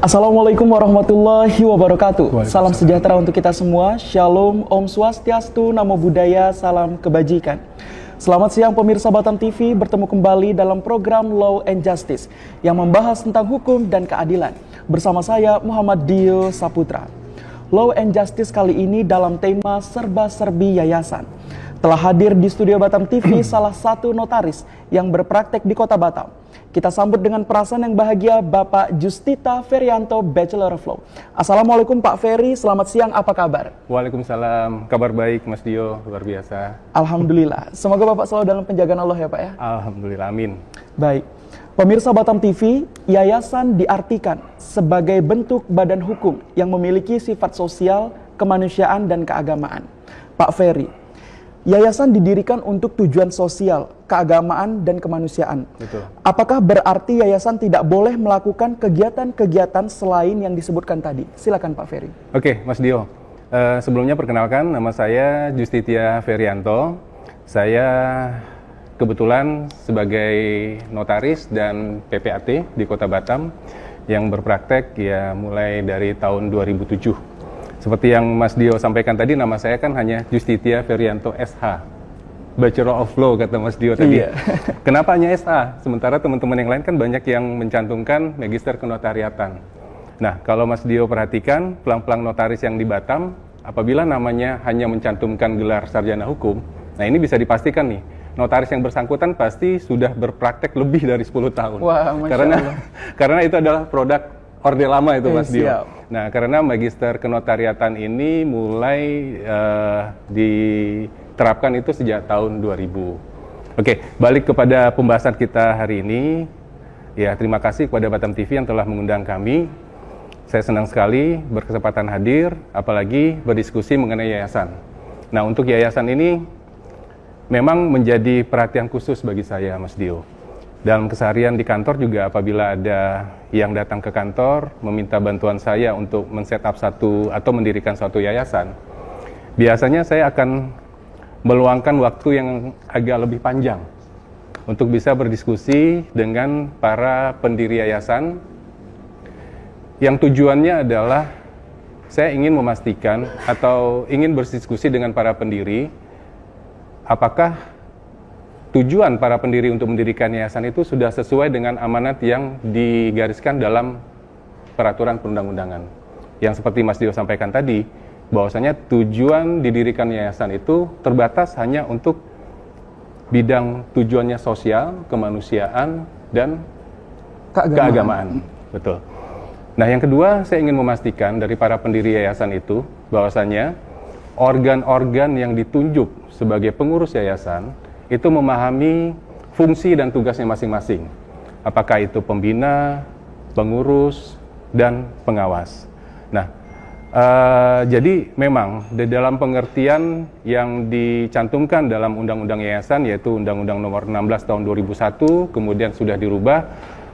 Assalamualaikum warahmatullahi wabarakatuh. Salam sejahtera untuk kita semua. Shalom, Om Swastiastu, Namo Buddhaya, salam kebajikan. Selamat siang pemirsa Batam TV, bertemu kembali dalam program Law and Justice yang membahas tentang hukum dan keadilan. Bersama saya Muhammad Dio Saputra. Law and Justice kali ini dalam tema serba-serbi yayasan. Telah hadir di studio Batam TV salah satu notaris yang berpraktek di Kota Batam. Kita sambut dengan perasaan yang bahagia Bapak Justita Ferianto, Bachelor of Law. Assalamualaikum Pak Ferry, selamat siang, apa kabar? Waalaikumsalam, kabar baik Mas Dio, luar biasa. Alhamdulillah, semoga Bapak selalu dalam penjagaan Allah ya Pak ya. Alhamdulillah, amin. Baik, pemirsa Batam TV, yayasan diartikan sebagai bentuk badan hukum yang memiliki sifat sosial, kemanusiaan, dan keagamaan. Pak Ferry, yayasan didirikan untuk tujuan sosial, keagamaan, dan kemanusiaan. Betul. Apakah berarti yayasan tidak boleh melakukan kegiatan-kegiatan selain yang disebutkan tadi? Silakan Pak Ferry. Oke, Mas Dio. Sebelumnya perkenalkan, nama saya Justitia Ferianto. Saya kebetulan sebagai notaris dan PPAT di Kota Batam yang berpraktek ya mulai dari tahun 2007. Seperti yang Mas Dio sampaikan tadi, nama saya kan hanya Justitia Ferianto SH, Bachelor of Law kata Mas Dio tadi. Iya. Kenapa hanya SH? Sementara teman-teman yang lain kan banyak yang mencantumkan Magister Kenotariatan. Nah, kalau Mas Dio perhatikan, pelang-pelang notaris yang di Batam, apabila namanya hanya mencantumkan gelar sarjana hukum, nah ini bisa dipastikan nih, notaris yang bersangkutan pasti sudah berpraktek lebih dari 10 tahun. Wah, Masya Allah. Karena itu adalah produk Orde Lama itu Mas Dio. Siap. Nah, karena Magister Kenotariatan ini mulai diterapkan itu sejak tahun 2000. Oke, balik kepada pembahasan kita hari ini. Ya, terima kasih kepada Batam TV yang telah mengundang kami. Saya senang sekali berkesempatan hadir, apalagi berdiskusi mengenai yayasan. Nah, untuk yayasan ini memang menjadi perhatian khusus bagi saya, Mas Dio. Dalam keseharian di kantor juga apabila ada yang datang ke kantor meminta bantuan saya untuk men-setup satu atau mendirikan suatu yayasan, biasanya saya akan meluangkan waktu yang agak lebih panjang untuk bisa berdiskusi dengan para pendiri yayasan yang tujuannya adalah saya ingin memastikan atau ingin berdiskusi dengan para pendiri apakah tujuan para pendiri untuk mendirikan yayasan itu sudah sesuai dengan amanat yang digariskan dalam peraturan perundang-undangan. Yang seperti Mas Dio sampaikan tadi, bahwasanya tujuan didirikan yayasan itu terbatas hanya untuk bidang tujuannya sosial, kemanusiaan, dan keagamaan. Betul. Nah, yang kedua, saya ingin memastikan dari para pendiri yayasan itu, bahwasanya organ-organ yang ditunjuk sebagai pengurus yayasan itu memahami fungsi dan tugasnya masing-masing. Apakah itu pembina, pengurus, dan pengawas. Nah, jadi memang di dalam pengertian yang dicantumkan dalam Undang-Undang Yayasan, yaitu Undang-Undang Nomor 16 Tahun 2001, kemudian sudah dirubah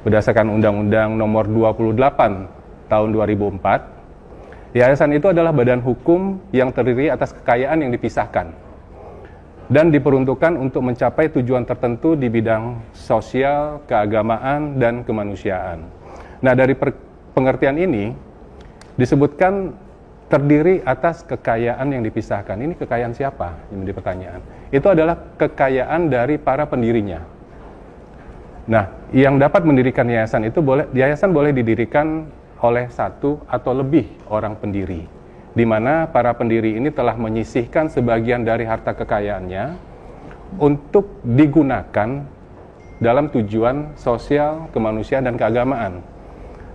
berdasarkan Undang-Undang Nomor 28 Tahun 2004, yayasan itu adalah badan hukum yang terdiri atas kekayaan yang dipisahkan dan diperuntukkan untuk mencapai tujuan tertentu di bidang sosial, keagamaan, dan kemanusiaan. Nah, dari pengertian ini disebutkan terdiri atas kekayaan yang dipisahkan. Ini kekayaan siapa? Yang menjadi pertanyaan. Itu adalah kekayaan dari para pendirinya. Nah, yang dapat mendirikan yayasan itu yayasan boleh didirikan oleh satu atau lebih orang pendiri, di mana para pendiri ini telah menyisihkan sebagian dari harta kekayaannya untuk digunakan dalam tujuan sosial, kemanusiaan, dan keagamaan.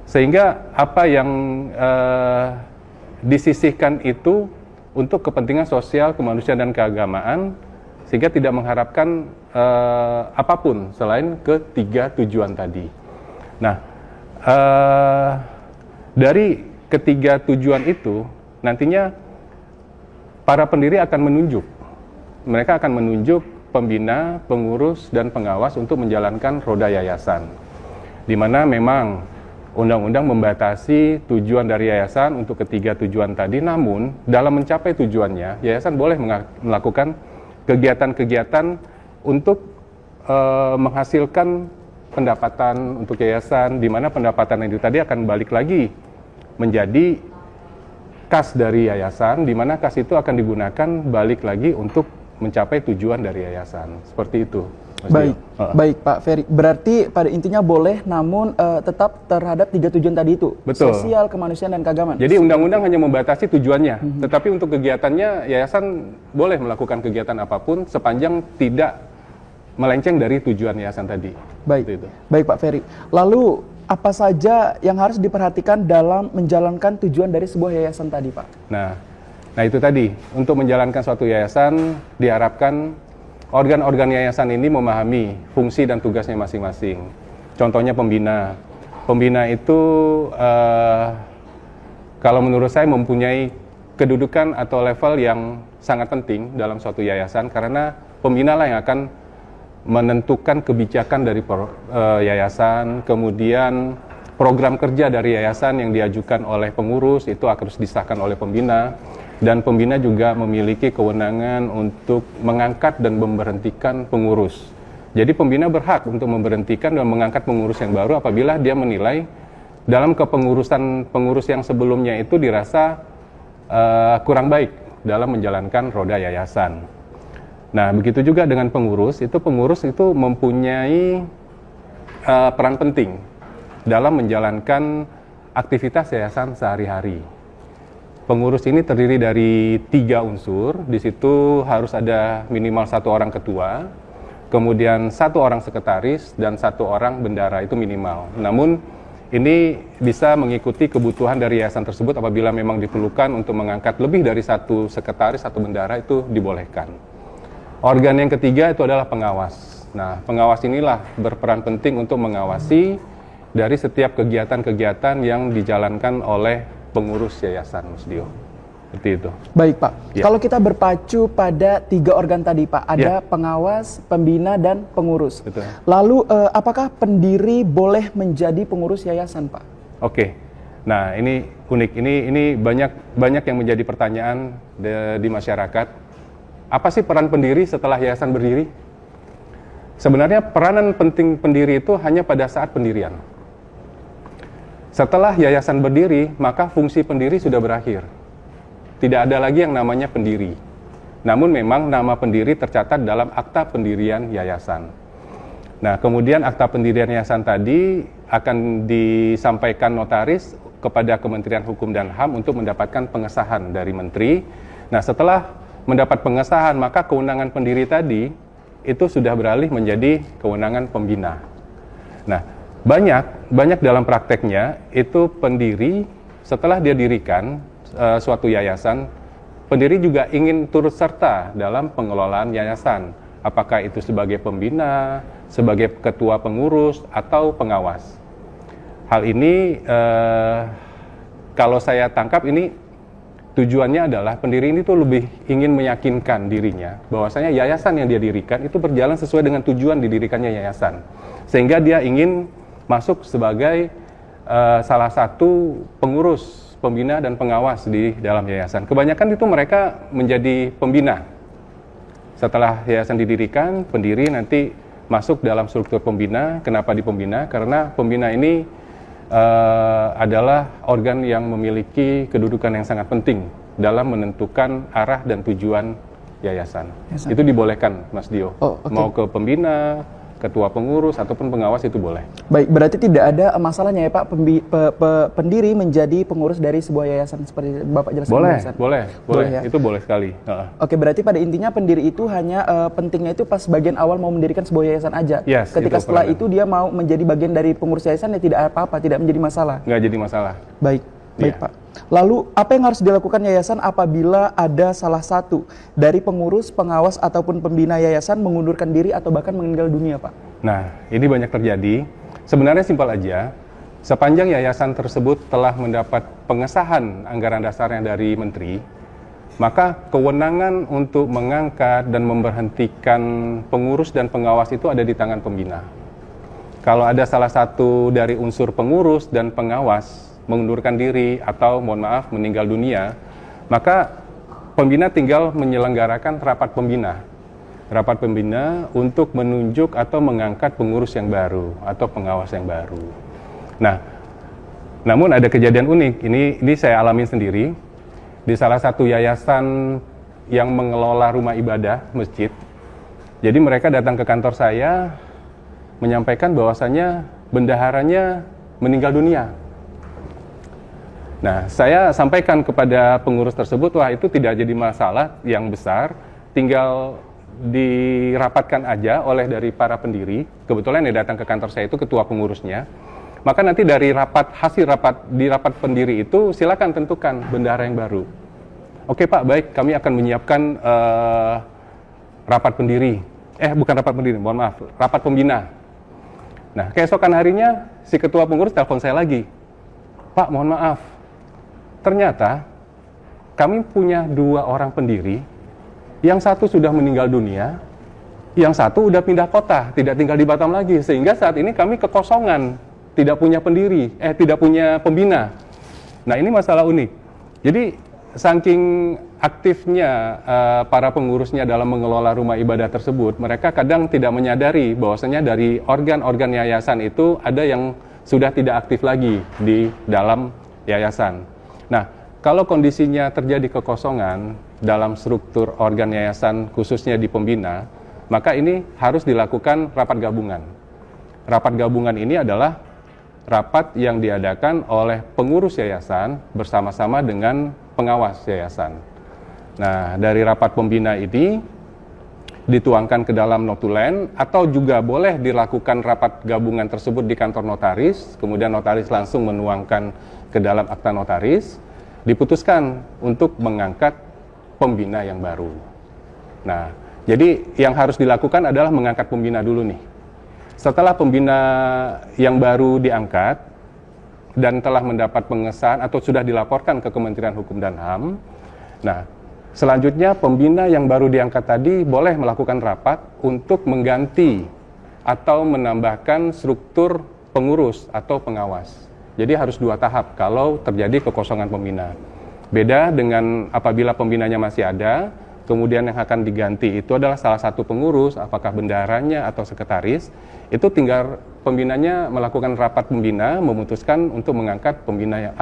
Sehingga apa yang disisihkan itu untuk kepentingan sosial, kemanusiaan, dan keagamaan, sehingga tidak mengharapkan apapun selain ketiga tujuan tadi. Nah, dari ketiga tujuan itu, nantinya para pendiri akan menunjuk. Mereka akan menunjuk pembina, pengurus, dan pengawas untuk menjalankan roda yayasan. Di mana memang undang-undang membatasi tujuan dari yayasan untuk ketiga tujuan tadi, namun dalam mencapai tujuannya, yayasan boleh melakukan kegiatan-kegiatan untuk menghasilkan pendapatan untuk yayasan, di mana pendapatan itu tadi akan balik lagi menjadi kas dari yayasan, di mana kas itu akan digunakan balik lagi untuk mencapai tujuan dari yayasan. Seperti itu. Baik, baik Pak Ferry. Berarti pada intinya boleh, namun tetap terhadap 3 tujuan tadi itu. Betul. Sosial, kemanusiaan, dan keagamaan. Jadi undang-undang hanya membatasi tujuannya, tetapi untuk kegiatannya yayasan boleh melakukan kegiatan apapun sepanjang tidak melenceng dari tujuan yayasan tadi. Baik, itu. Baik Pak Ferry. Lalu apa saja yang harus diperhatikan dalam menjalankan tujuan dari sebuah yayasan tadi, Pak? Nah itu tadi, untuk menjalankan suatu yayasan diharapkan organ-organ yayasan ini memahami fungsi dan tugasnya masing-masing. Contohnya pembina. Pembina itu kalau menurut saya mempunyai kedudukan atau level yang sangat penting dalam suatu yayasan, karena pembina lah yang akan menentukan kebijakan dari yayasan, kemudian program kerja dari yayasan yang diajukan oleh pengurus itu harus disahkan oleh pembina. Dan pembina juga memiliki kewenangan untuk mengangkat dan memberhentikan pengurus. Jadi pembina berhak untuk memberhentikan dan mengangkat pengurus yang baru apabila dia menilai dalam kepengurusan pengurus yang sebelumnya itu dirasa kurang baik dalam menjalankan roda yayasan. Nah, begitu juga dengan pengurus itu mempunyai peran penting dalam menjalankan aktivitas yayasan sehari-hari. Pengurus ini terdiri dari 3 unsur. Di situ harus ada minimal 1 orang ketua, kemudian 1 orang sekretaris, dan 1 orang bendara, itu minimal. Namun ini bisa mengikuti kebutuhan dari yayasan tersebut apabila memang diperlukan untuk mengangkat lebih dari 1 sekretaris atau bendara, itu dibolehkan. Organ yang ketiga itu adalah pengawas. Nah, pengawas inilah berperan penting untuk mengawasi dari setiap kegiatan-kegiatan yang dijalankan oleh pengurus yayasan, Mas Dio. Seperti itu. Baik Pak, ya. Kalau kita berpacu pada 3 organ tadi Pak, ada pengawas, pembina, dan pengurus. Betul. Lalu apakah pendiri boleh menjadi pengurus yayasan Pak? Oke, nah ini unik, ini banyak yang menjadi pertanyaan di masyarakat. Apa sih peran pendiri setelah yayasan berdiri? Sebenarnya peranan penting pendiri itu hanya pada saat pendirian. Setelah yayasan berdiri, maka fungsi pendiri sudah berakhir. Tidak ada lagi yang namanya pendiri. Namun memang nama pendiri tercatat dalam akta pendirian yayasan. Nah, kemudian akta pendirian yayasan tadi akan disampaikan notaris kepada Kementerian Hukum dan HAM untuk mendapatkan pengesahan dari menteri. Nah, setelah mendapat pengesahan, maka kewenangan pendiri tadi itu sudah beralih menjadi kewenangan pembina. Nah, banyak dalam prakteknya itu pendiri setelah dia dirikan suatu yayasan, pendiri juga ingin turut serta dalam pengelolaan yayasan, apakah itu sebagai pembina, sebagai ketua pengurus, atau pengawas. Hal ini kalau saya tangkap ini tujuannya adalah pendiri ini tuh lebih ingin meyakinkan dirinya bahwasanya yayasan yang dia dirikan itu berjalan sesuai dengan tujuan didirikannya yayasan, sehingga dia ingin masuk sebagai salah satu pengurus, pembina, dan pengawas di dalam yayasan. Kebanyakan itu mereka menjadi pembina. Setelah yayasan didirikan, pendiri nanti masuk dalam struktur pembina. Kenapa di pembina? Karena pembina ini adalah organ yang memiliki kedudukan yang sangat penting dalam menentukan arah dan tujuan yayasan. Itu dibolehkan, Mas Dio. Mau ke pembina, ketua pengurus, ataupun pengawas, itu boleh. Baik, berarti tidak ada masalahnya ya Pak, pendiri menjadi pengurus dari sebuah yayasan seperti Bapak jelaskan. Boleh ya? Itu boleh sekali. Oke, berarti pada intinya pendiri itu hanya pentingnya itu pas bagian awal mau mendirikan sebuah yayasan aja. Yes, ketika setelah itu dia mau menjadi bagian dari pengurus yayasan, ya tidak apa-apa, tidak menjadi masalah. Nggak jadi masalah. Baik Pak. Lalu apa yang harus dilakukan yayasan apabila ada salah satu dari pengurus, pengawas, ataupun pembina yayasan mengundurkan diri atau bahkan meninggal dunia Pak? Nah, ini banyak terjadi. Sebenarnya simpel aja. Sepanjang yayasan tersebut telah mendapat pengesahan anggaran dasarnya dari menteri, maka kewenangan untuk mengangkat dan memberhentikan pengurus dan pengawas itu ada di tangan pembina. Kalau ada salah satu dari unsur pengurus dan pengawas mengundurkan diri atau meninggal dunia, maka pembina tinggal menyelenggarakan rapat pembina. Rapat pembina untuk menunjuk atau mengangkat pengurus yang baru atau pengawas yang baru. Nah, namun ada kejadian unik. Ini saya alamin sendiri di salah satu yayasan yang mengelola rumah ibadah masjid. Jadi mereka datang ke kantor saya menyampaikan bahwasannya bendaharanya meninggal dunia. Nah, saya sampaikan kepada pengurus tersebut, wah itu tidak jadi masalah yang besar, tinggal dirapatkan aja oleh dari para pendiri. Kebetulan yang datang ke kantor saya itu ketua pengurusnya. Maka nanti dari hasil rapat pendiri itu silakan tentukan bendahara yang baru. Oke Pak, baik, kami akan menyiapkan rapat pendiri. Bukan rapat pendiri, mohon maaf, rapat pembina. Nah, keesokan harinya si ketua pengurus telepon saya lagi. Pak, mohon maaf, ternyata kami punya 2 orang pendiri. Yang satu sudah meninggal dunia, yang satu udah pindah kota, tidak tinggal di Batam lagi. Sehingga saat ini kami kekosongan, tidak punya pendiri, tidak punya pembina. Nah, ini masalah unik. Jadi, saking aktifnya para pengurusnya dalam mengelola rumah ibadah tersebut, mereka kadang tidak menyadari bahwasanya dari organ-organ yayasan itu ada yang sudah tidak aktif lagi di dalam yayasan. Nah, kalau kondisinya terjadi kekosongan dalam struktur organ yayasan khususnya di pembina, maka ini harus dilakukan rapat gabungan. Rapat gabungan ini adalah rapat yang diadakan oleh pengurus yayasan bersama-sama dengan pengawas yayasan. Nah, dari rapat pembina ini dituangkan ke dalam notulen atau juga boleh dilakukan rapat gabungan tersebut di kantor notaris, kemudian notaris langsung menuangkan ke dalam akta notaris, diputuskan untuk mengangkat pembina yang baru. Nah, jadi yang harus dilakukan adalah mengangkat pembina dulu nih. Setelah pembina yang baru diangkat dan telah mendapat pengesahan atau sudah dilaporkan ke Kementerian Hukum dan HAM, nah, selanjutnya pembina yang baru diangkat tadi boleh melakukan rapat untuk mengganti atau menambahkan struktur pengurus atau pengawas. Jadi harus 2 tahap kalau terjadi kekosongan pembina. Beda dengan apabila pembinanya masih ada, kemudian yang akan diganti itu adalah salah satu pengurus, apakah bendaharanya atau sekretaris, itu tinggal pembinanya melakukan rapat pembina, memutuskan untuk mengangkat pembina yang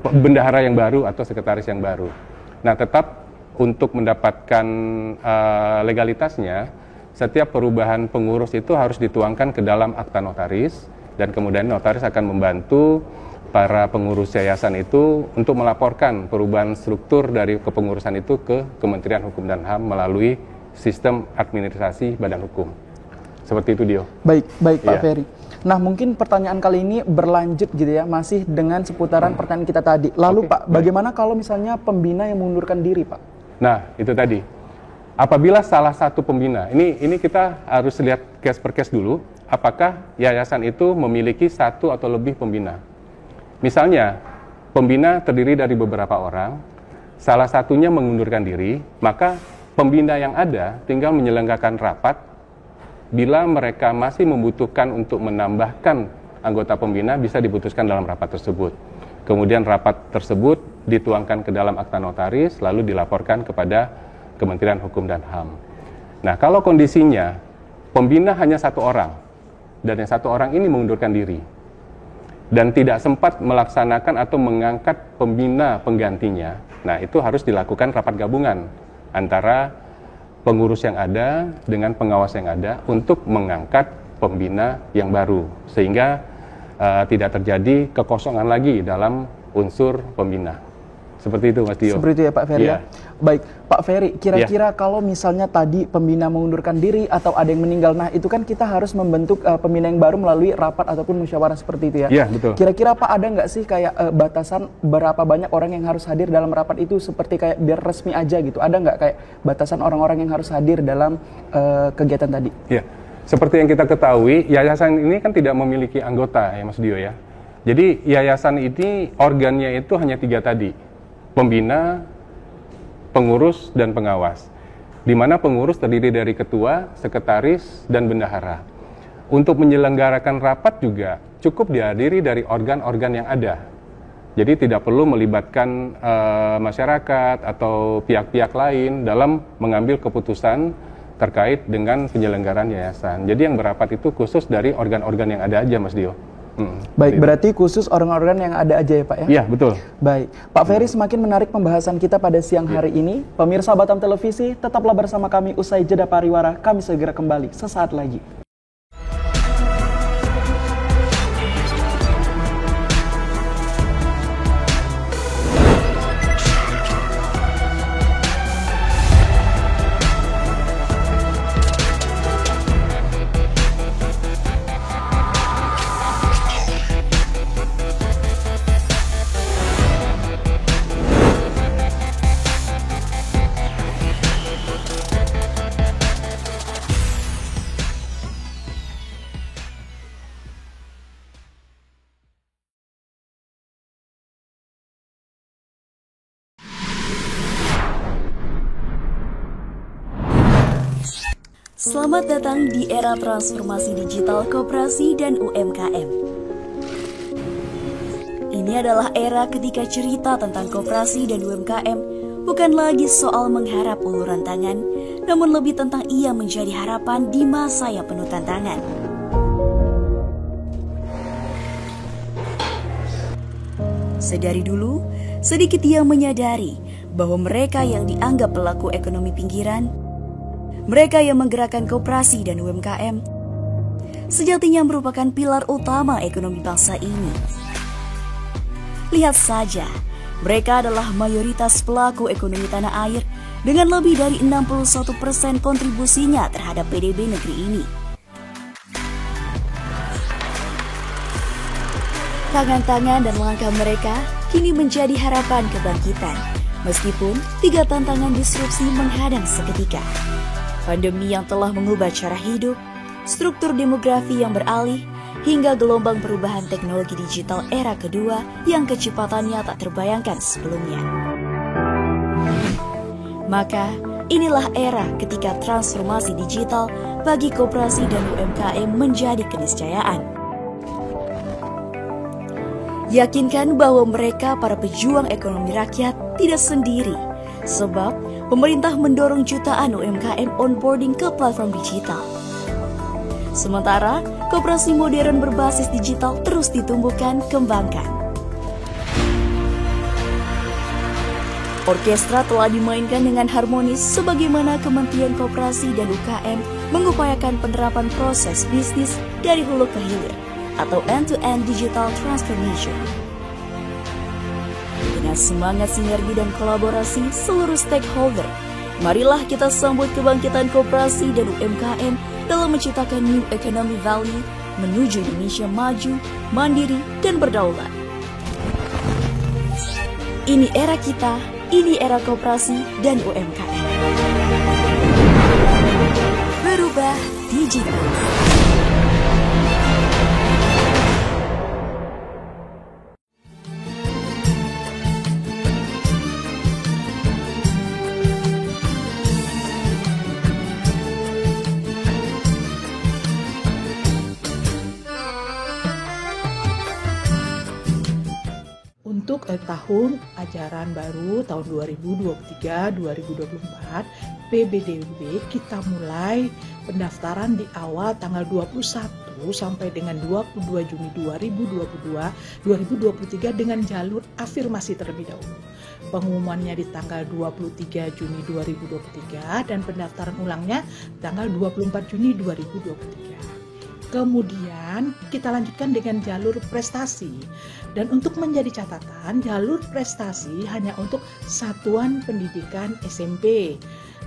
bendahara yang baru atau sekretaris yang baru. Nah, tetap untuk mendapatkan legalitasnya, setiap perubahan pengurus itu harus dituangkan ke dalam akta notaris, dan kemudian notaris akan membantu para pengurus yayasan itu untuk melaporkan perubahan struktur dari kepengurusan itu ke Kementerian Hukum dan HAM melalui sistem administrasi badan hukum. Seperti itu, Dio. Baik Pak Ferry. Nah, mungkin pertanyaan kali ini berlanjut gitu ya, masih dengan seputaran pertanyaan kita tadi. Lalu Pak, bagaimana kalau misalnya pembina yang mengundurkan diri, Pak? Nah, itu tadi. Apabila salah satu pembina, ini kita harus lihat case per case dulu, apakah yayasan itu memiliki 1 atau lebih pembina. Misalnya, pembina terdiri dari beberapa orang, salah satunya mengundurkan diri, maka pembina yang ada tinggal menyelenggarakan rapat. Bila mereka masih membutuhkan untuk menambahkan anggota pembina, bisa diputuskan dalam rapat tersebut. Kemudian rapat tersebut dituangkan ke dalam akta notaris, lalu dilaporkan kepada Kementerian Hukum dan HAM. Nah, kalau kondisinya pembina hanya 1 orang, dan yang 1 orang ini mengundurkan diri, dan tidak sempat melaksanakan atau mengangkat pembina penggantinya, nah itu harus dilakukan rapat gabungan antara pengurus yang ada dengan pengawas yang ada untuk mengangkat pembina yang baru, sehingga tidak terjadi kekosongan lagi dalam unsur pembina. Seperti itu, Mas Dio. Seperti itu ya, Pak Ferry. Yeah. Baik, Pak Ferry, kira-kira kalau misalnya tadi pembina mengundurkan diri atau ada yang meninggal, nah itu kan kita harus membentuk pembina yang baru melalui rapat ataupun musyawarah seperti itu ya. Iya, betul. Kira-kira Pak, ada nggak sih kayak batasan berapa banyak orang yang harus hadir dalam rapat itu, seperti kayak biar resmi aja gitu? Ada nggak kayak batasan orang-orang yang harus hadir dalam kegiatan tadi? Iya, seperti yang kita ketahui, yayasan ini kan tidak memiliki anggota ya, Mas Dio ya. Jadi yayasan ini organnya itu hanya 3 tadi. Pembina, pengurus, dan pengawas. Di mana pengurus terdiri dari ketua, sekretaris, dan bendahara. Untuk menyelenggarakan rapat juga cukup dihadiri dari organ-organ yang ada. Jadi tidak perlu melibatkan masyarakat atau pihak-pihak lain dalam mengambil keputusan terkait dengan penyelenggaraan yayasan. Jadi yang berapat itu khusus dari organ-organ yang ada aja, Mas Dio. Baik, berarti khusus organ-organ yang ada aja ya Pak ya? Iya, betul. Baik, Pak Ferry, semakin menarik pembahasan kita pada siang hari ini. Pemirsa Batam Televisi, tetaplah bersama kami usai jeda pariwara. Kami segera kembali sesaat lagi. Selamat datang di era transformasi digital koperasi dan UMKM. Ini adalah era ketika cerita tentang koperasi dan UMKM bukan lagi soal mengharap uluran tangan, namun lebih tentang ia menjadi harapan di masa yang penuh tantangan. Sedari dulu, sedikit ia menyadari bahwa mereka yang dianggap pelaku ekonomi pinggiran, mereka yang menggerakkan koperasi dan UMKM, sejatinya merupakan pilar utama ekonomi bangsa ini. Lihat saja, mereka adalah mayoritas pelaku ekonomi tanah air dengan lebih dari 61% kontribusinya terhadap PDB negeri ini. Tangan-tangan dan langkah mereka kini menjadi harapan kebangkitan, meskipun 3 tantangan disrupsi menghadang seketika. Pandemi yang telah mengubah cara hidup, struktur demografi yang beralih, hingga gelombang perubahan teknologi digital era kedua yang kecepatannya tak terbayangkan sebelumnya. Maka, inilah era ketika transformasi digital bagi koperasi dan UMKM menjadi keniscayaan. Yakinkan bahwa mereka para pejuang ekonomi rakyat tidak sendiri, sebab pemerintah mendorong jutaan UMKM onboarding ke platform digital. Sementara, koperasi modern berbasis digital terus ditumbuhkan, kembangkan. Orkestra telah dimainkan dengan harmonis sebagaimana Kementerian Koperasi dan UKM mengupayakan penerapan proses bisnis dari hulu ke hilir atau end-to-end digital transformation. Dengan semangat sinergi dan kolaborasi seluruh stakeholder, marilah kita sambut kebangkitan koperasi dan UMKM dalam menciptakan new economy value menuju Indonesia maju, mandiri, dan berdaulat. Ini era kita, ini era koperasi dan UMKM. Berubah digital. Untuk tahun ajaran baru tahun 2023-2024 PBDB kita mulai pendaftaran di awal tanggal 21 sampai dengan 22 Juni 2023 dengan jalur afirmasi terlebih dahulu. Pengumumannya di tanggal 23 Juni 2023 dan pendaftaran ulangnya tanggal 24 Juni 2023. Kemudian kita lanjutkan dengan jalur prestasi. Dan untuk menjadi catatan, jalur prestasi hanya untuk satuan pendidikan SMP,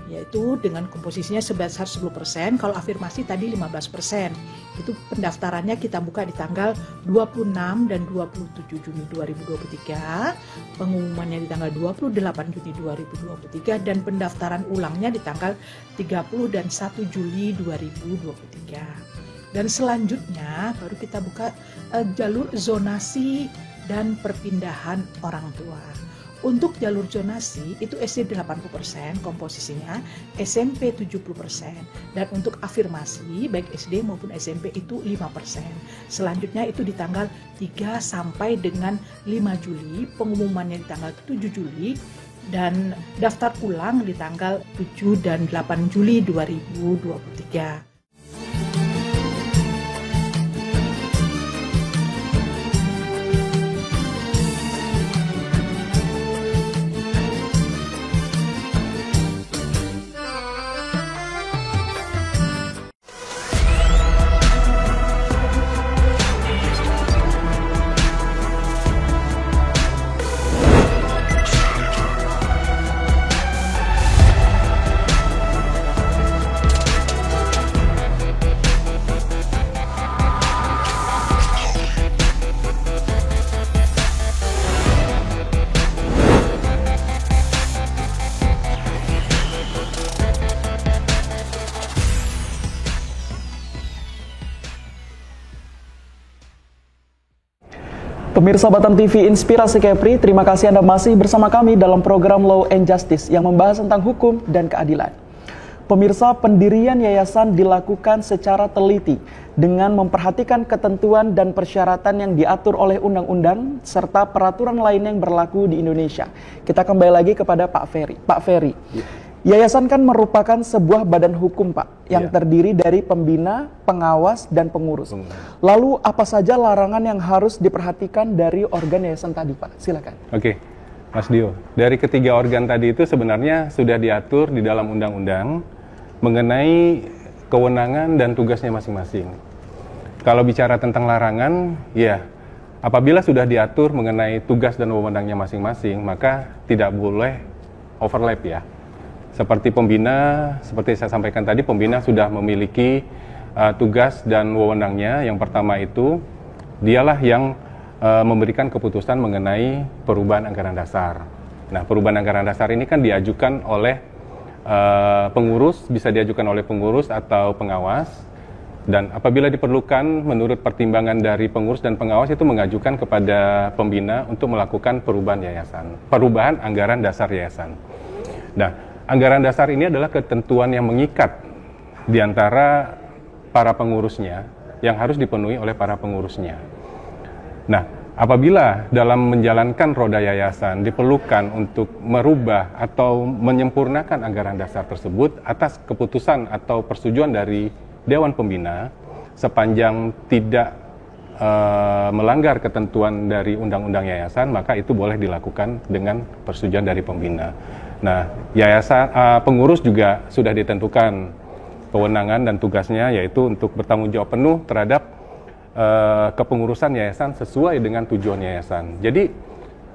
yaitu dengan komposisinya sebesar 10%, kalau afirmasi tadi 15%. Itu pendaftarannya kita buka di tanggal 26 dan 27 Juni 2023, pengumumannya di tanggal 28 Juni 2023, dan pendaftaran ulangnya di tanggal 30 dan 1 Juli 2023. Dan selanjutnya baru kita buka jalur zonasi dan perpindahan orang tua. Untuk jalur zonasi itu SD 80% komposisinya, SMP 70%, dan untuk afirmasi baik SD maupun SMP itu 5%. Selanjutnya itu di tanggal 3 sampai dengan 5 Juli, pengumumannya di tanggal 7 Juli, dan daftar ulang di tanggal 7 dan 8 Juli 2023. Pemirsa Batam TV Inspirasi Kepri, terima kasih Anda masih bersama kami dalam program Law and Justice yang membahas tentang hukum dan keadilan. Pemirsa, pendirian yayasan dilakukan secara teliti dengan memperhatikan ketentuan dan persyaratan yang diatur oleh undang-undang serta peraturan lain yang berlaku di Indonesia. Kita kembali lagi kepada Pak Ferry. Pak Ferry, yayasan kan merupakan sebuah badan hukum, Pak, yang terdiri dari pembina, pengawas, dan pengurus. Lalu apa saja larangan yang harus diperhatikan dari organ yayasan tadi, Pak? Silakan. Oke, Mas Dio. Dari ketiga organ tadi itu sebenarnya sudah diatur di dalam undang-undang mengenai kewenangan dan tugasnya masing-masing. Kalau bicara tentang larangan, ya, apabila sudah diatur mengenai tugas dan wewenangnya masing-masing, maka tidak boleh overlap ya. Seperti pembina, seperti saya sampaikan tadi, pembina sudah memiliki tugas dan wewenangnya. Yang pertama itu, dialah yang memberikan keputusan mengenai perubahan anggaran dasar. Nah, perubahan anggaran dasar ini kan diajukan oleh pengurus, bisa diajukan oleh pengurus atau pengawas. Dan apabila diperlukan, menurut pertimbangan dari pengurus dan pengawas itu mengajukan kepada pembina untuk melakukan perubahan yayasan, perubahan anggaran dasar yayasan. Nah, anggaran dasar ini adalah ketentuan yang mengikat di antara para pengurusnya yang harus dipenuhi oleh para pengurusnya. Nah, apabila dalam menjalankan roda yayasan diperlukan untuk merubah atau menyempurnakan anggaran dasar tersebut atas keputusan atau persetujuan dari Dewan Pembina sepanjang tidak melanggar ketentuan dari undang-undang yayasan, maka itu boleh dilakukan dengan persetujuan dari pembina. Nah, yayasan pengurus juga sudah ditentukan kewenangan dan tugasnya, yaitu untuk bertanggung jawab penuh terhadap kepengurusan yayasan sesuai dengan tujuan yayasan. Jadi,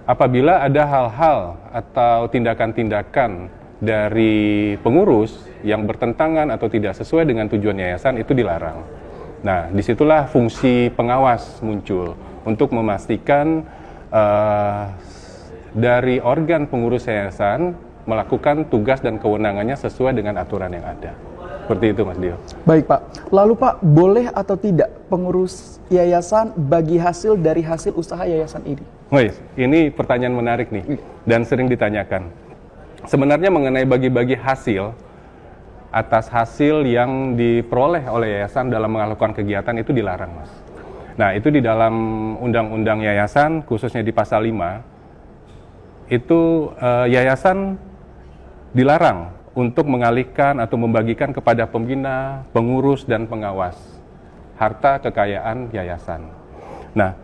apabila ada hal-hal atau tindakan-tindakan dari pengurus yang bertentangan atau tidak sesuai dengan tujuan yayasan, itu dilarang. Nah, disitulah fungsi pengawas muncul untuk memastikan dari organ pengurus yayasan melakukan tugas dan kewenangannya sesuai dengan aturan yang ada. Seperti itu, Mas Dio. Baik, Pak. Lalu, Pak, boleh atau tidak pengurus yayasan bagi hasil dari hasil usaha yayasan ini? Ini pertanyaan menarik nih, dan sering ditanyakan. Sebenarnya mengenai bagi-bagi hasil, atas hasil yang diperoleh oleh yayasan dalam melakukan kegiatan itu dilarang, Mas. Nah, itu di dalam Undang-Undang Yayasan, khususnya di pasal 5, itu yayasan dilarang untuk mengalihkan atau membagikan kepada pembina, pengurus, dan pengawas harta kekayaan yayasan. Nah,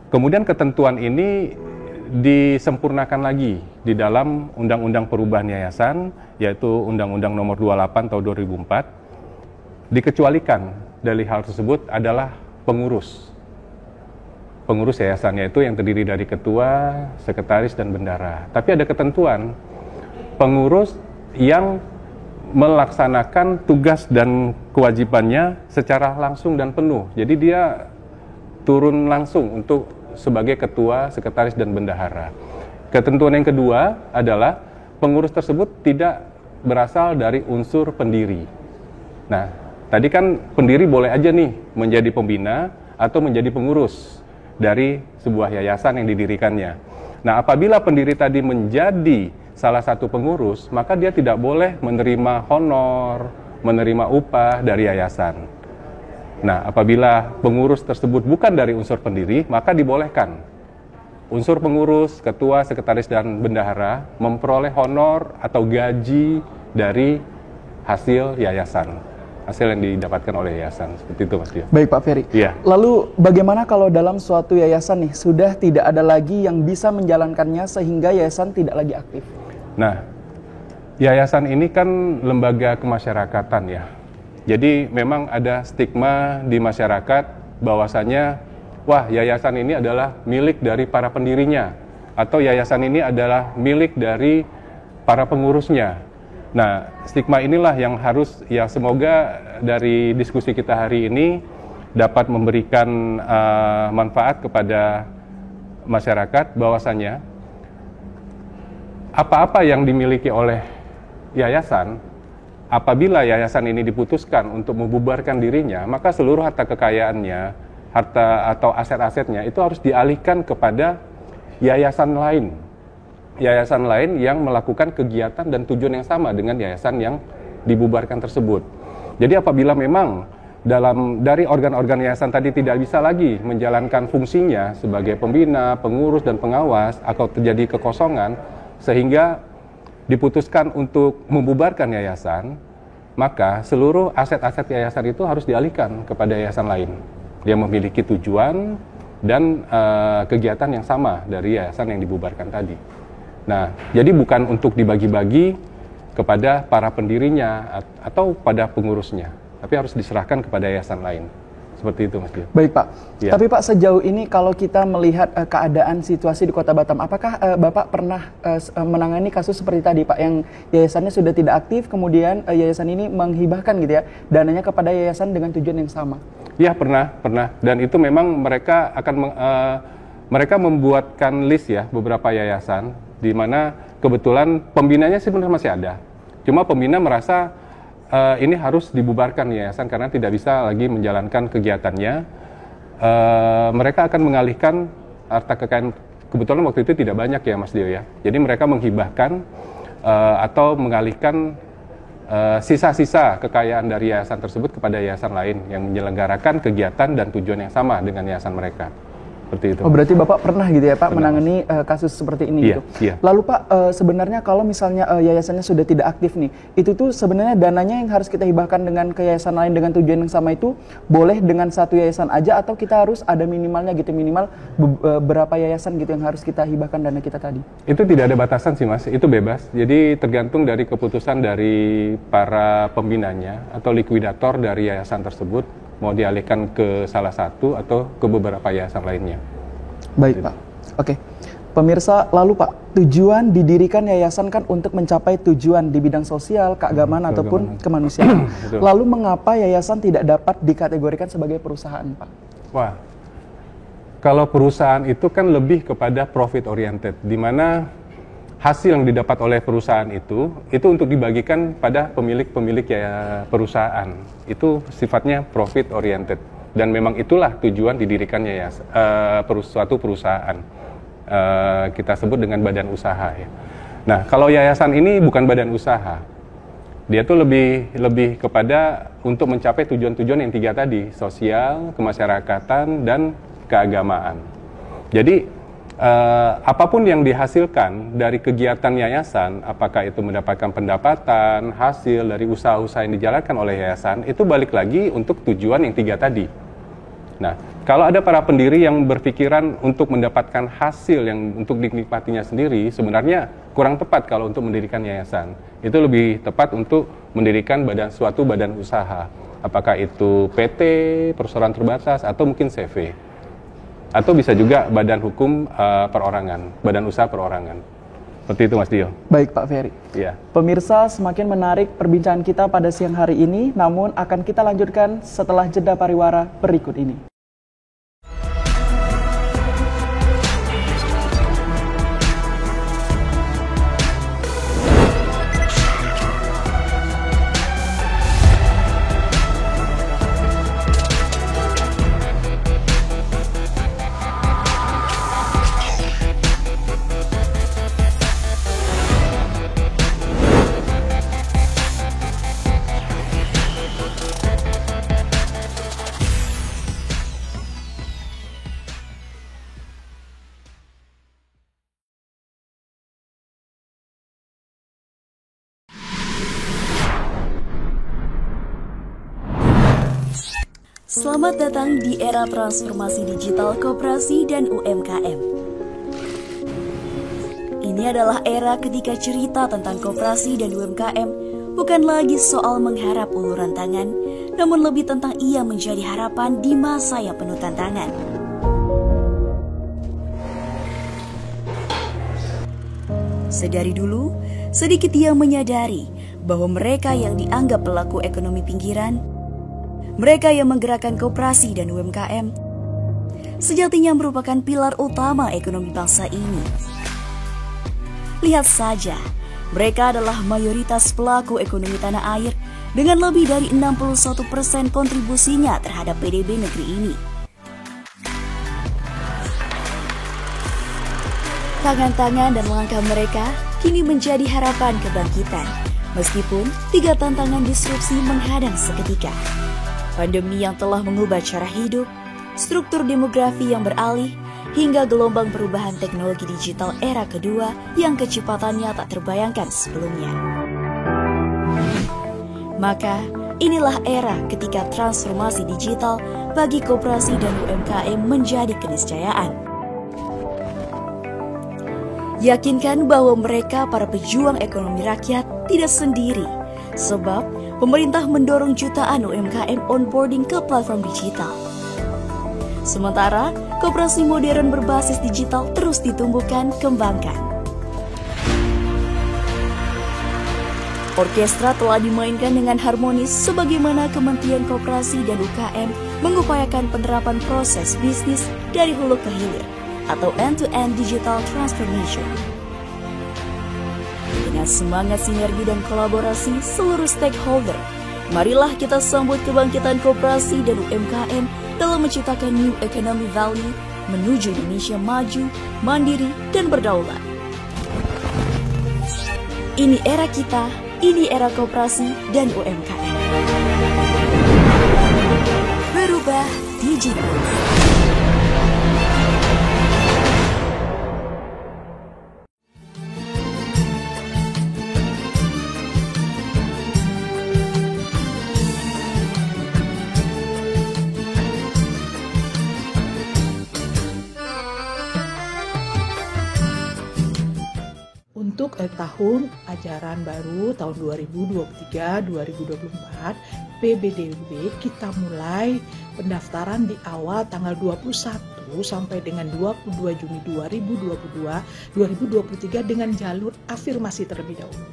kemudian ketentuan ini disempurnakan lagi di dalam Undang-Undang Perubahan Yayasan, yaitu Undang-Undang Nomor 28 Tahun 2004. Dikecualikan dari hal tersebut adalah pengurus yayasan, yaitu yang terdiri dari ketua, sekretaris, dan bendara. Tapi ada ketentuan, pengurus yang melaksanakan tugas dan kewajibannya secara langsung dan penuh. Jadi dia turun langsung untuk sebagai ketua, sekretaris, dan bendahara. Ketentuan yang kedua adalah pengurus tersebut tidak berasal dari unsur pendiri. Nah, tadi kan pendiri boleh aja nih menjadi pembina atau menjadi pengurus dari sebuah yayasan yang didirikannya. Nah, apabila pendiri tadi menjadi salah satu pengurus, maka dia tidak boleh menerima honor, menerima upah dari yayasan. Nah, apabila pengurus tersebut bukan dari unsur pendiri, maka dibolehkan unsur pengurus, ketua, sekretaris, dan bendahara memperoleh honor atau gaji dari hasil yayasan, hasil yang didapatkan oleh yayasan. Seperti itu, Mas Dio. Baik, Pak Ferry. Iya. Lalu bagaimana kalau dalam suatu yayasan nih sudah tidak ada lagi yang bisa menjalankannya sehingga yayasan tidak lagi aktif? Nah, yayasan ini kan lembaga kemasyarakatan ya. Jadi memang ada stigma di masyarakat bahwasanya, wah, yayasan ini adalah milik dari para pendirinya, atau yayasan ini adalah milik dari para pengurusnya. Nah, stigma inilah yang harus, ya semoga dari diskusi kita hari ini dapat memberikan manfaat kepada masyarakat bahwasanya apa-apa yang dimiliki oleh yayasan, apabila yayasan ini diputuskan untuk membubarkan dirinya, maka seluruh harta kekayaannya, harta atau aset-asetnya itu harus dialihkan kepada yayasan lain. Yayasan lain yang melakukan kegiatan dan tujuan yang sama dengan yayasan yang dibubarkan tersebut. Jadi apabila memang dari organ-organ yayasan tadi tidak bisa lagi menjalankan fungsinya sebagai pembina, pengurus, dan pengawas, atau terjadi kekosongan, sehingga diputuskan untuk membubarkan yayasan, maka seluruh aset-aset yayasan itu harus dialihkan kepada yayasan lain yang memiliki tujuan dan kegiatan yang sama dari yayasan yang dibubarkan tadi. Nah, jadi bukan untuk dibagi-bagi kepada para pendirinya atau pada pengurusnya, tapi harus diserahkan kepada yayasan lain. Seperti itu, Mas Dio. Baik, Pak. Ya. Tapi Pak, sejauh ini kalau kita melihat keadaan situasi di Kota Batam, apakah Bapak pernah menangani kasus seperti tadi, Pak, yang yayasannya sudah tidak aktif, kemudian yayasan ini menghibahkan gitu ya, dananya kepada yayasan dengan tujuan yang sama? Ya, pernah. Dan itu memang mereka akan mereka membuatkan list ya beberapa yayasan, di mana kebetulan pembinanya sebenarnya masih ada. Cuma pembina merasa ini harus dibubarkan yayasan karena tidak bisa lagi menjalankan kegiatannya. Mereka akan mengalihkan harta kekayaan, kebetulan waktu itu tidak banyak ya, Mas Dio ya. Jadi mereka menghibahkan atau mengalihkan sisa-sisa kekayaan dari yayasan tersebut kepada yayasan lain yang menyelenggarakan kegiatan dan tujuan yang sama dengan yayasan mereka. Seperti itu. Oh, berarti Bapak pernah gitu ya, Pak, Pernah, menangani kasus seperti ini Iya, gitu. iya. Lalu Pak, sebenarnya kalau misalnya yayasannya sudah tidak aktif nih, itu tuh sebenarnya dananya yang harus kita hibahkan dengan ke yayasan lain dengan tujuan yang sama itu boleh dengan satu yayasan aja, atau kita harus ada minimalnya gitu, minimal berapa yayasan gitu yang harus kita hibahkan dana kita tadi? Itu tidak ada batasan sih, Mas, itu bebas. Jadi tergantung dari keputusan dari para pembinanya atau likuidator dari yayasan tersebut, mau dialihkan ke salah satu atau ke beberapa yayasan lainnya. Baik, Pak. Oke. Pemirsa, lalu Pak, tujuan didirikan yayasan kan untuk mencapai tujuan di bidang sosial, keagamaan, ataupun kemanusiaan. Lalu mengapa yayasan tidak dapat dikategorikan sebagai perusahaan, Pak? Wah, kalau perusahaan itu kan lebih kepada profit oriented, di mana hasil yang didapat oleh perusahaan itu untuk dibagikan pada pemilik-pemilik ya perusahaan. Itu sifatnya profit oriented, dan memang itulah tujuan didirikannya suatu perusahaan. Kita sebut dengan badan usaha ya. Nah, kalau yayasan ini bukan badan usaha, dia tuh lebih kepada untuk mencapai tujuan-tujuan yang tiga tadi, sosial, kemasyarakatan, dan keagamaan. Jadi apapun yang dihasilkan dari kegiatan yayasan, apakah itu mendapatkan pendapatan, hasil dari usaha-usaha yang dijalankan oleh yayasan, itu balik lagi untuk tujuan yang tiga tadi. Nah, kalau ada para pendiri yang berpikiran untuk mendapatkan hasil yang untuk dinikmatinya sendiri, sebenarnya kurang tepat kalau untuk mendirikan yayasan. Itu lebih tepat untuk mendirikan suatu badan usaha. Apakah itu PT, perusahaan terbatas, atau mungkin CV. Atau bisa juga badan hukum perorangan, badan usaha perorangan. Seperti itu, Mas Dio. Baik, Pak Ferry. Iya. Pemirsa, semakin menarik perbincangan kita pada siang hari ini, namun akan kita lanjutkan setelah jeda pariwara berikut ini. Selamat datang di era transformasi digital koperasi dan UMKM. Ini adalah era ketika cerita tentang koperasi dan UMKM bukan lagi soal mengharap uluran tangan, namun lebih tentang ia menjadi harapan di masa yang penuh tantangan. Sedari dulu, sedikit ia menyadari bahwa mereka yang dianggap pelaku ekonomi pinggiran, mereka yang menggerakkan koperasi dan UMKM, sejatinya merupakan pilar utama ekonomi bangsa ini. Lihat saja, mereka adalah mayoritas pelaku ekonomi tanah air dengan lebih dari 61% kontribusinya terhadap PDB negeri ini. Tangan-tangan dan langkah mereka kini menjadi harapan kebangkitan, meskipun 3 tantangan disrupsi menghadang seketika. Pandemi yang telah mengubah cara hidup, struktur demografi yang beralih, hingga gelombang perubahan teknologi digital era kedua yang kecepatannya tak terbayangkan sebelumnya. Maka, inilah era ketika transformasi digital bagi koperasi dan UMKM menjadi keniscayaan. Yakinkan bahwa mereka para pejuang ekonomi rakyat tidak sendiri, sebab pemerintah mendorong jutaan UMKM onboarding ke platform digital. Sementara, koperasi modern berbasis digital terus ditumbuhkan, kembangkan. Orkestra telah dimainkan dengan harmonis sebagaimana Kementerian Koperasi dan UKM mengupayakan penerapan proses bisnis dari hulu ke hilir atau end-to-end digital transformation. Dengan semangat sinergi dan kolaborasi seluruh stakeholder, marilah kita sambut kebangkitan koperasi dan UMKM dalam menciptakan new economic value menuju Indonesia maju, mandiri, dan berdaulat. Ini era kita, ini era koperasi dan UMKM. Berubah digital. Untuk tahun ajaran baru tahun 2023-2024 PBDUB kita mulai pendaftaran di awal tanggal 21 sampai dengan 22 Juni 2023 dengan jalur afirmasi terlebih dahulu.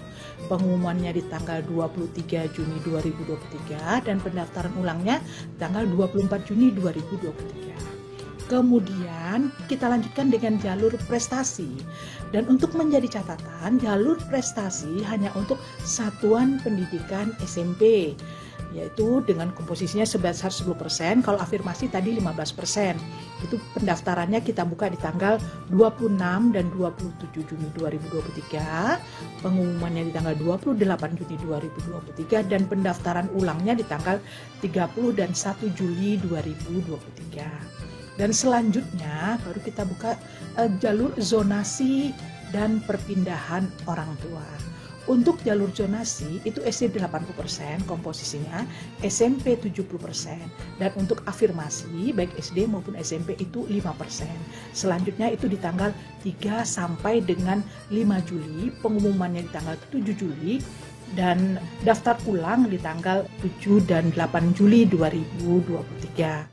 Pengumumannya di tanggal 23 Juni 2023 dan pendaftaran ulangnya tanggal 24 Juni 2023. Kemudian kita lanjutkan dengan jalur prestasi. Dan untuk menjadi catatan, jalur prestasi hanya untuk satuan pendidikan SMP, yaitu dengan komposisinya sebesar 10%, kalau afirmasi tadi 15%. Itu pendaftarannya kita buka di tanggal 26 dan 27 Juni 2023, pengumumannya di tanggal 28 Juni 2023, dan pendaftaran ulangnya di tanggal 30 dan 1 Juli 2023. Dan selanjutnya baru kita buka jalur zonasi dan perpindahan orang tua. Untuk jalur zonasi itu SD 80% komposisinya, SMP 70%, dan untuk afirmasi baik SD maupun SMP itu 5%. Selanjutnya itu di tanggal 3 sampai dengan 5 Juli, pengumumannya di tanggal 7 Juli, dan daftar ulang di tanggal 7 dan 8 Juli 2023.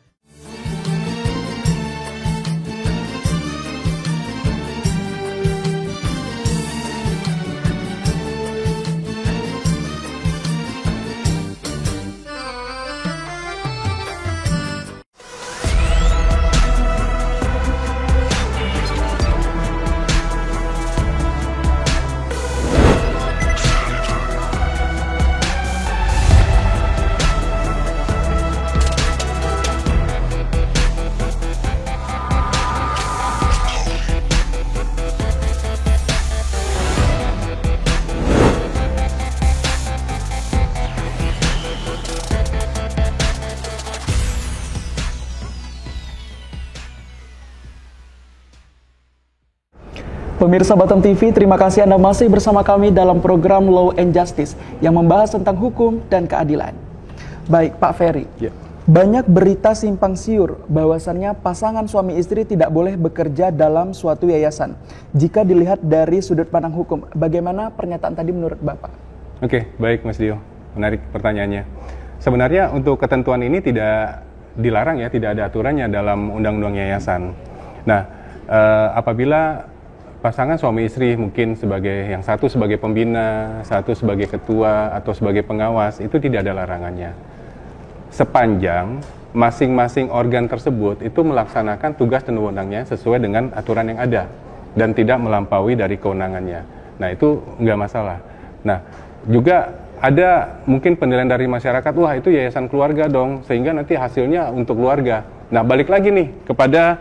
Pemirsa Batam TV, terima kasih Anda masih bersama kami dalam program Law and Justice yang membahas tentang hukum dan keadilan. Baik, Pak Ferry. Ya. Banyak berita simpang siur bahwasannya pasangan suami istri tidak boleh bekerja dalam suatu yayasan. Jika dilihat dari sudut pandang hukum, bagaimana pernyataan tadi menurut Bapak? Oke, baik Mas Dio. Menarik pertanyaannya. Sebenarnya untuk ketentuan ini tidak dilarang ya, tidak ada aturannya dalam undang-undang yayasan. Nah, apabila pasangan suami istri mungkin sebagai yang satu sebagai pembina, satu sebagai ketua atau sebagai pengawas, itu tidak ada larangannya. Sepanjang masing-masing organ tersebut itu melaksanakan tugas dan wewenangnya sesuai dengan aturan yang ada dan tidak melampaui dari kewenangannya. Nah, itu nggak masalah. Nah, juga ada mungkin penilaian dari masyarakat, wah itu yayasan keluarga dong, sehingga nanti hasilnya untuk keluarga. Nah, balik lagi nih kepada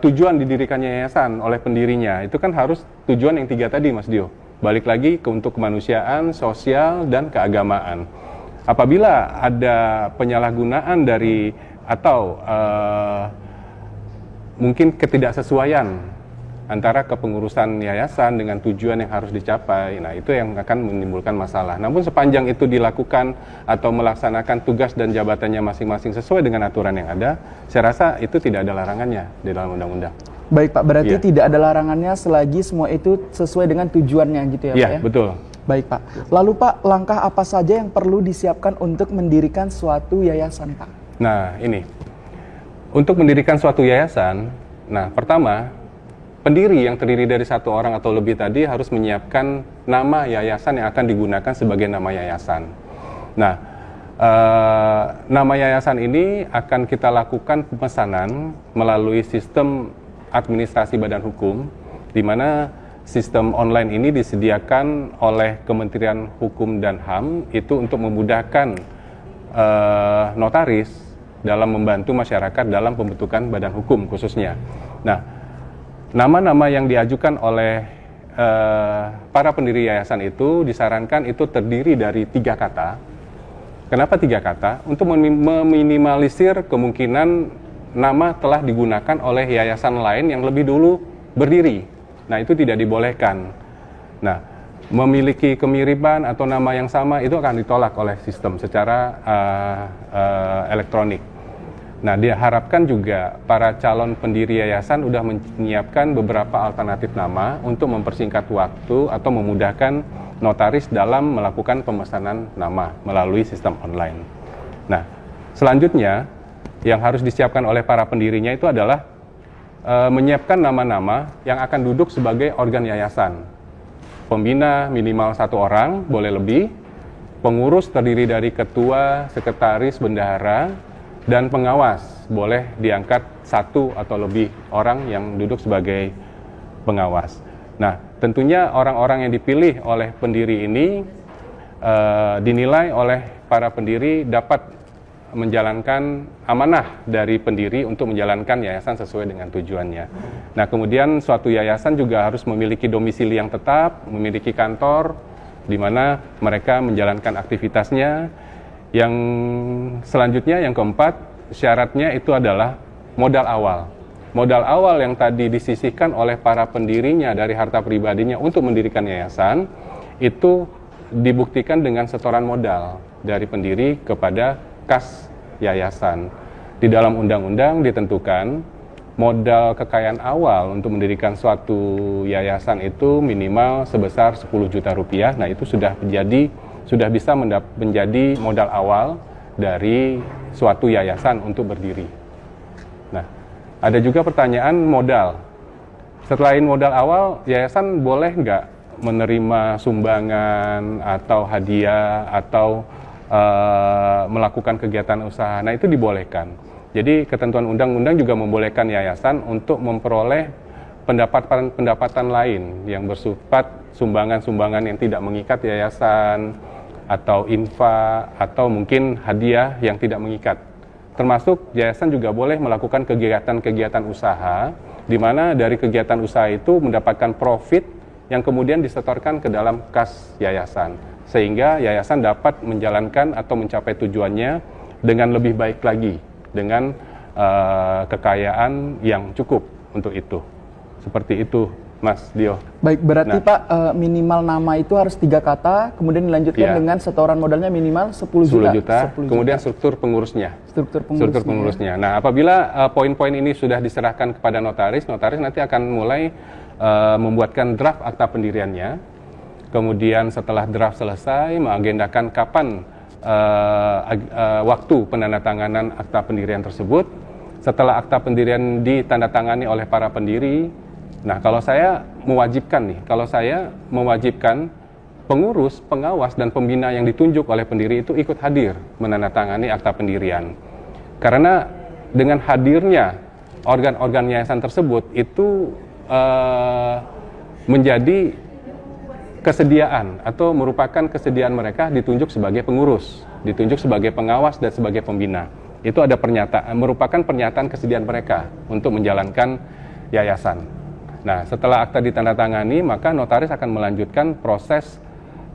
tujuan didirikannya yayasan oleh pendirinya. Itu kan harus tujuan yang 3 tadi, Mas Dio. Balik lagi untuk kemanusiaan, sosial, dan keagamaan. Apabila ada penyalahgunaan dari atau mungkin ketidaksesuaian antara kepengurusan yayasan dengan tujuan yang harus dicapai, nah itu yang akan menimbulkan masalah. Namun sepanjang itu dilakukan atau melaksanakan tugas dan jabatannya masing-masing sesuai dengan aturan yang ada, saya rasa itu tidak ada larangannya di dalam undang-undang. Baik Pak, berarti tidak ada larangannya selagi semua itu sesuai dengan tujuannya gitu ya Pak ya? Iya, betul. Baik Pak, lalu Pak, langkah apa saja yang perlu disiapkan untuk mendirikan suatu yayasan Pak? Nah ini, untuk mendirikan suatu yayasan, nah pertama, pendiri yang terdiri dari 1 orang atau lebih tadi harus menyiapkan nama yayasan yang akan digunakan sebagai nama yayasan. Nah, nama yayasan ini akan kita lakukan pemesanan melalui sistem administrasi badan hukum, di mana sistem online ini disediakan oleh Kementerian Hukum dan HAM itu untuk memudahkan notaris dalam membantu masyarakat dalam pembentukan badan hukum khususnya. Nah, nama-nama yang diajukan oleh para pendiri yayasan itu disarankan itu terdiri dari 3 kata. Kenapa 3 kata? Untuk meminimalisir kemungkinan nama telah digunakan oleh yayasan lain yang lebih dulu berdiri. Nah, itu tidak dibolehkan. Nah, memiliki kemiripan atau nama yang sama itu akan ditolak oleh sistem secara elektronik. Nah, diharapkan juga para calon pendiri yayasan sudah menyiapkan beberapa alternatif nama untuk mempersingkat waktu atau memudahkan notaris dalam melakukan pemesanan nama melalui sistem online. Nah, selanjutnya yang harus disiapkan oleh para pendirinya itu adalah menyiapkan nama-nama yang akan duduk sebagai organ yayasan. Pembina minimal 1 orang, boleh lebih. Pengurus terdiri dari ketua, sekretaris, bendahara, dan pengawas. Boleh diangkat 1 atau lebih orang yang duduk sebagai pengawas. Nah, tentunya orang-orang yang dipilih oleh pendiri ini dinilai oleh para pendiri dapat menjalankan amanah dari pendiri untuk menjalankan yayasan sesuai dengan tujuannya. Nah, kemudian suatu yayasan juga harus memiliki domisili yang tetap, memiliki kantor di mana mereka menjalankan aktivitasnya. Yang selanjutnya, yang keempat, syaratnya itu adalah modal awal. Modal awal yang tadi disisihkan oleh para pendirinya dari harta pribadinya untuk mendirikan yayasan, itu dibuktikan dengan setoran modal dari pendiri kepada kas yayasan. Di dalam undang-undang ditentukan modal kekayaan awal untuk mendirikan suatu yayasan itu minimal sebesar 10 juta rupiah. Nah, itu sudah bisa menjadi modal awal dari suatu yayasan untuk berdiri. Nah, ada juga pertanyaan modal. Selain modal awal, yayasan boleh nggak menerima sumbangan atau hadiah atau melakukan kegiatan usaha? Nah, itu dibolehkan. Jadi ketentuan undang-undang juga membolehkan yayasan untuk memperoleh pendapatan lain yang bersifat sumbangan-sumbangan yang tidak mengikat yayasan, atau infak, atau mungkin hadiah yang tidak mengikat. Termasuk yayasan juga boleh melakukan kegiatan-kegiatan usaha, di mana dari kegiatan usaha itu mendapatkan profit yang kemudian disetorkan ke dalam kas yayasan, sehingga yayasan dapat menjalankan atau mencapai tujuannya dengan lebih baik lagi, dengan kekayaan yang cukup untuk itu. Seperti itu, Mas Dio. Baik, berarti Pak minimal nama itu harus 3 kata, kemudian dilanjutkan dengan setoran modalnya minimal 10 juta. Kemudian struktur pengurusnya. Struktur pengurusnya. Nah, apabila poin-poin ini sudah diserahkan kepada notaris nanti akan mulai membuatkan draft akta pendiriannya. Kemudian setelah draft selesai, mengagendakan kapan waktu penandatanganan akta pendirian tersebut. Setelah akta pendirian ditandatangani oleh para pendiri, nah kalau saya mewajibkan pengurus, pengawas, dan pembina yang ditunjuk oleh pendiri itu ikut hadir menandatangani akta pendirian. Karena dengan hadirnya organ-organ yayasan tersebut itu menjadi kesediaan atau merupakan kesediaan mereka ditunjuk sebagai pengurus, ditunjuk sebagai pengawas, dan sebagai pembina. Itu ada merupakan pernyataan kesediaan mereka untuk menjalankan yayasan. Nah, setelah akta ditandatangani, maka notaris akan melanjutkan proses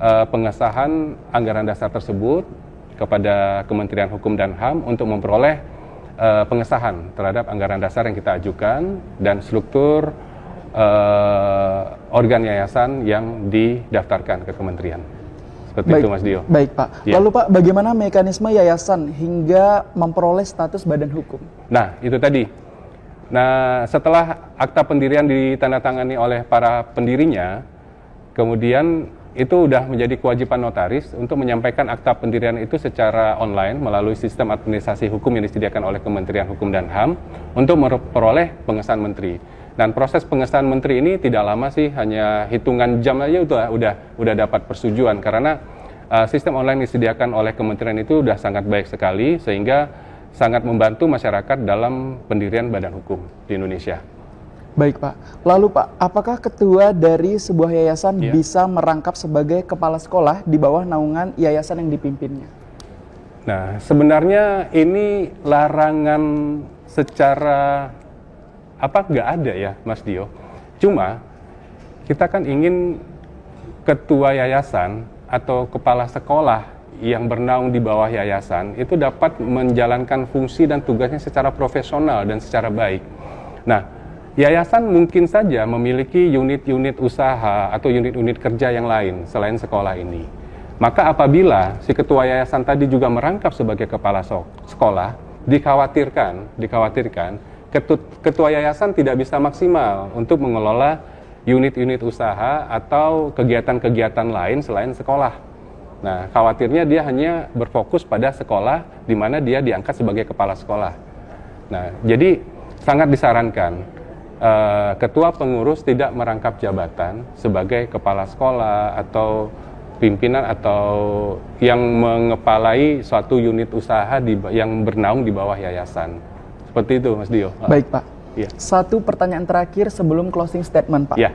pengesahan anggaran dasar tersebut kepada Kementerian Hukum dan HAM untuk memperoleh pengesahan terhadap anggaran dasar yang kita ajukan dan struktur organ yayasan yang didaftarkan ke kementerian. Seperti itu, Mas Dio. Baik, Pak. Ya. Lalu Pak, bagaimana mekanisme yayasan hingga memperoleh status badan hukum? Nah, itu tadi. Nah, setelah akta pendirian ditandatangani oleh para pendirinya, kemudian itu sudah menjadi kewajiban notaris untuk menyampaikan akta pendirian itu secara online melalui sistem administrasi hukum yang disediakan oleh Kementerian Hukum dan HAM untuk memperoleh pengesahan menteri. Dan proses pengesahan menteri ini tidak lama sih, hanya hitungan jam aja udah dapat persetujuan karena sistem online yang disediakan oleh kementerian itu sudah sangat baik sekali sehingga sangat membantu masyarakat dalam pendirian badan hukum di Indonesia. Baik Pak, lalu Pak, apakah ketua dari sebuah yayasan bisa merangkap sebagai kepala sekolah di bawah naungan yayasan yang dipimpinnya? Nah, sebenarnya ini larangan secara nggak ada ya, Mas Dio. Cuma kita kan ingin ketua yayasan atau kepala sekolah yang bernaung di bawah yayasan itu dapat menjalankan fungsi dan tugasnya secara profesional dan secara baik. Nah, yayasan mungkin saja memiliki unit-unit usaha atau unit-unit kerja yang lain selain sekolah ini. Maka apabila si ketua yayasan tadi juga merangkap sebagai kepala sekolah, dikhawatirkan ketua yayasan tidak bisa maksimal untuk mengelola unit-unit usaha atau kegiatan-kegiatan lain selain sekolah. Nah, khawatirnya dia hanya berfokus pada sekolah di mana dia diangkat sebagai kepala sekolah. Nah, jadi sangat disarankan ketua pengurus tidak merangkap jabatan sebagai kepala sekolah atau pimpinan atau yang mengepalai suatu unit usaha yang bernaung di bawah yayasan. Seperti itu, Mas Dio. Baik, Pak. Ya. Satu pertanyaan terakhir sebelum closing statement, Pak. Ya.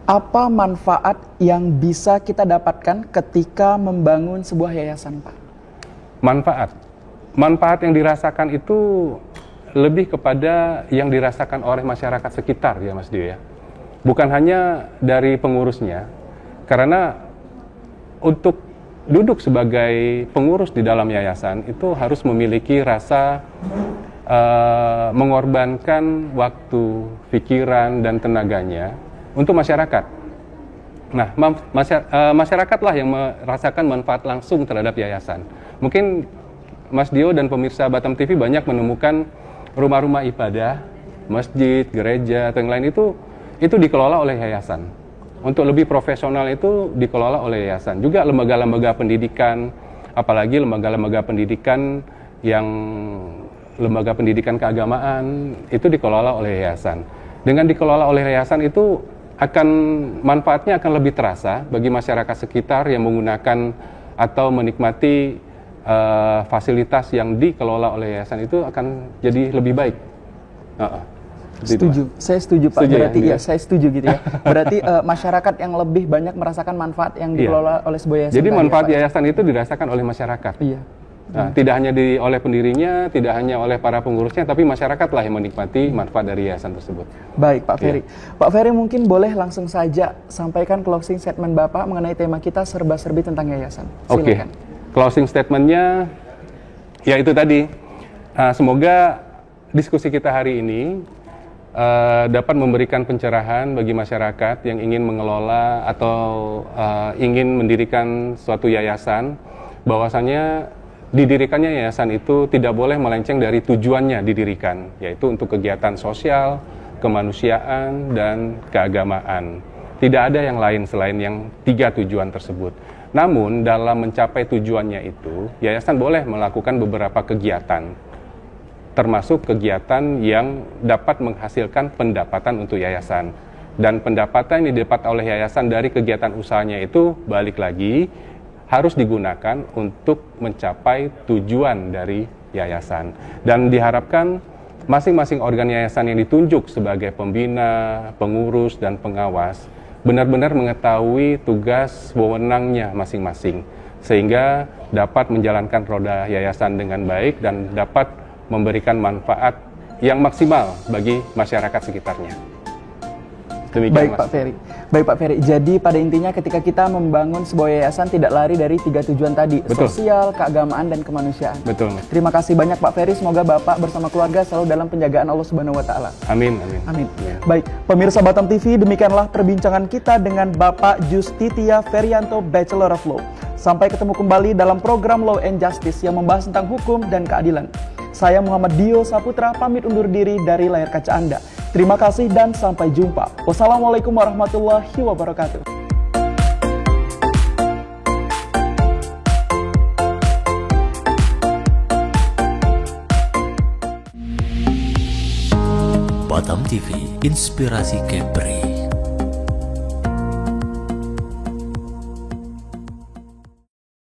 Apa manfaat yang bisa kita dapatkan ketika membangun sebuah yayasan, Pak? Manfaat yang dirasakan itu lebih kepada yang dirasakan oleh masyarakat sekitar, ya Mas Dio ya. Bukan hanya dari pengurusnya, karena untuk duduk sebagai pengurus di dalam yayasan itu harus memiliki rasa mengorbankan waktu, pikiran, dan tenaganya untuk masyarakat. Nah, masyarakatlah yang merasakan manfaat langsung terhadap yayasan. Mungkin Mas Dio dan pemirsa Batam TV banyak menemukan rumah-rumah ibadah, masjid, gereja, atau yang lain itu dikelola oleh yayasan. Untuk lebih profesional itu dikelola oleh yayasan. Juga lembaga-lembaga pendidikan, apalagi lembaga-lembaga pendidikan yang lembaga pendidikan keagamaan itu dikelola oleh yayasan. Dengan dikelola oleh yayasan itu manfaatnya akan lebih terasa bagi masyarakat sekitar yang menggunakan atau menikmati fasilitas yang dikelola oleh yayasan itu akan jadi lebih baik. Setuju, saya setuju Pak. Berarti ya, saya setuju gitu ya. Berarti masyarakat yang lebih banyak merasakan manfaat yang dikelola oleh sebuah yayasan. Jadi manfaat yayasan itu dirasakan oleh masyarakat. Iya. Nah, tidak hanya oleh pendirinya, tidak hanya oleh para pengurusnya, tapi masyarakatlah yang menikmati manfaat dari yayasan tersebut. Baik, Pak Ferry. Pak Ferry mungkin boleh langsung saja sampaikan closing statement Bapak mengenai tema kita serba-serbi tentang yayasan. Silakan. Closing statementnya, ya itu tadi. Semoga diskusi kita hari ini dapat memberikan pencerahan bagi masyarakat yang ingin mengelola atau ingin mendirikan suatu yayasan, bahwasanya didirikannya yayasan itu tidak boleh melenceng dari tujuannya didirikan, yaitu untuk kegiatan sosial, kemanusiaan, dan keagamaan. Tidak ada yang lain selain yang 3 tujuan tersebut. Namun dalam mencapai tujuannya itu, yayasan boleh melakukan beberapa kegiatan, termasuk kegiatan yang dapat menghasilkan pendapatan untuk yayasan. Dan pendapatan yang didapat oleh yayasan dari kegiatan usahanya itu balik lagi harus digunakan untuk mencapai tujuan dari yayasan. Dan diharapkan masing-masing organ yayasan yang ditunjuk sebagai pembina, pengurus, dan pengawas benar-benar mengetahui tugas wewenangnya masing-masing, sehingga dapat menjalankan roda yayasan dengan baik dan dapat memberikan manfaat yang maksimal bagi masyarakat sekitarnya. Demikian, Baik Pak Ferry. Jadi pada intinya ketika kita membangun sebuah yayasan tidak lari dari 3 tujuan tadi, betul, sosial, keagamaan, dan kemanusiaan. Betul. Terima kasih banyak Pak Ferry. Semoga Bapak bersama keluarga selalu dalam penjagaan Allah Subhanahu wa taala. Amin. Ya. Baik, pemirsa Batam TV, demikianlah perbincangan kita dengan Bapak Justitia Ferianto, Bachelor of Law. Sampai ketemu kembali dalam program Law and Justice yang membahas tentang hukum dan keadilan. Saya Muhammad Dio Saputra pamit undur diri dari layar kaca Anda. Terima kasih dan sampai jumpa. Wassalamualaikum warahmatullahi wabarakatuh. Batam TV, inspirasi Kepri.